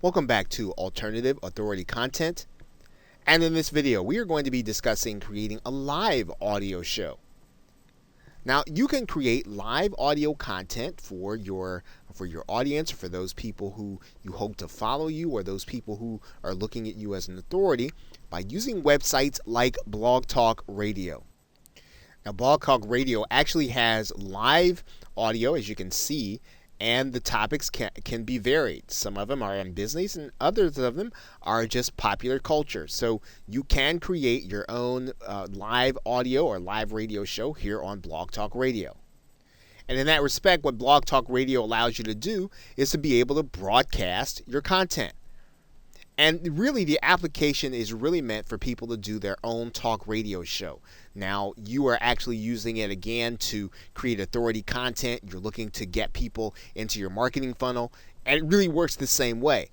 Welcome back to Alternative Authority Content. And in this video, we are going to be discussing creating a live audio show. Now, you can create live audio content for your audience, for those people who you hope to follow you, or those people who are looking at you as an authority, by using websites like Blog Talk Radio. Now, Blog Talk Radio actually has live audio, as you can see, and the topics can be varied. Some of them are in business and others of them are just popular culture. So you can create your own live audio or live radio show here on Blog Talk Radio. And in that respect, what Blog Talk Radio allows you to do is to be able to broadcast your content. And really, the application is really meant for people to do their own talk radio show. Now, you are actually using it again to create authority content. You're looking to get people into your marketing funnel, and it really works the same way.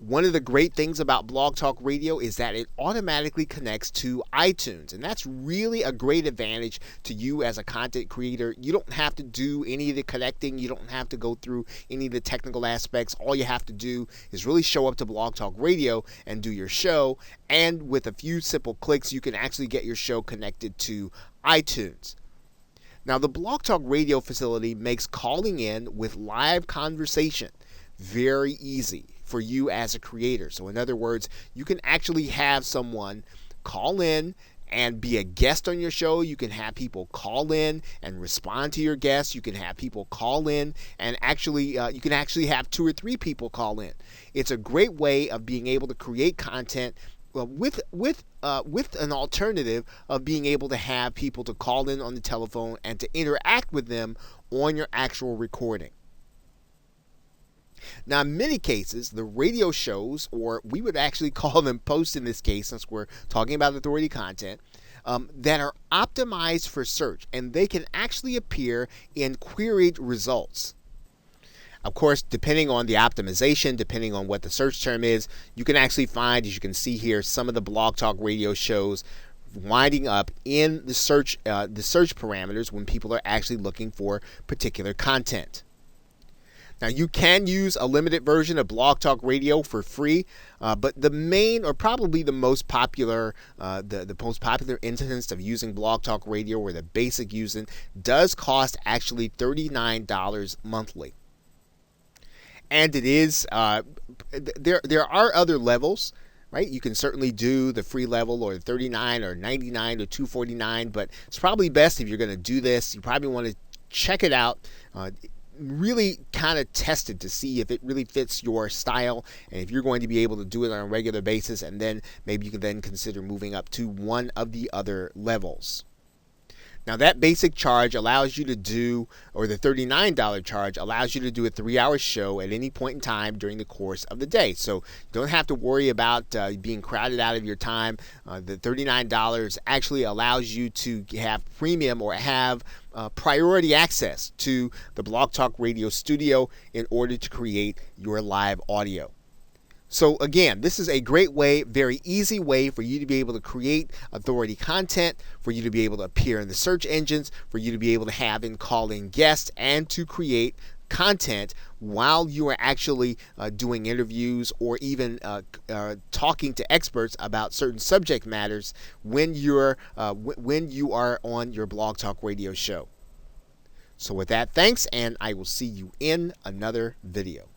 One of the great things about Blog Talk Radio is that it automatically connects to iTunes, and that's really a great advantage to you as a content creator. You don't have to do any of the connecting. You don't have to go through any of the technical aspects. All you have to do is really show up to Blog Talk Radio and do your show, and with a few simple clicks, you can actually get your show connected to iTunes. Now, the Blog Talk Radio facility makes calling in with live conversation very easy for you as a creator. So in other words, you can actually have someone call in and be a guest on your show. You can have people call in and respond to your guests. You can have people call in and you can actually have 2 or 3 people call in. It's a great way of being able to create content with an alternative of being able to have people to call in on the telephone and to interact with them on your actual recording. Now, in many cases, the radio shows, or we would actually call them posts in this case, since we're talking about authority content, that are optimized for search, and they can actually appear in queried results. Of course, depending on the optimization, depending on what the search term is, you can actually find, as you can see here, some of the Blog Talk Radio shows winding up in the search parameters when people are actually looking for particular content. Now, you can use a limited version of Blog Talk Radio for free, but the main, or probably the most popular, the most popular instance of using Blog Talk Radio, or the basic using, does cost actually $39 monthly. And it is there are other levels, right? You can certainly do the free level, or $39 or $99 or $249, but it's probably best, if you're going to do this, you probably want to check it out. Really kind of test it to see if it really fits your style, and if you're going to be able to do it on a regular basis, and then maybe you can then consider moving up to one of the other levels. Now, that basic charge allows you to do, or the $39 charge allows you to do a 3-hour show at any point in time during the course of the day. So you don't have to worry about being crowded out of your time. The $39 actually allows you to have premium, or have priority access to the Blog Talk Radio studio in order to create your live audio. So again, this is a great way, very easy way for you to be able to create authority content, for you to be able to appear in the search engines, for you to be able to have in call-in guests, and to create content while you are actually doing interviews, or even talking to experts about certain subject matters when you are on your Blog Talk Radio show. So with that, thanks, and I will see you in another video.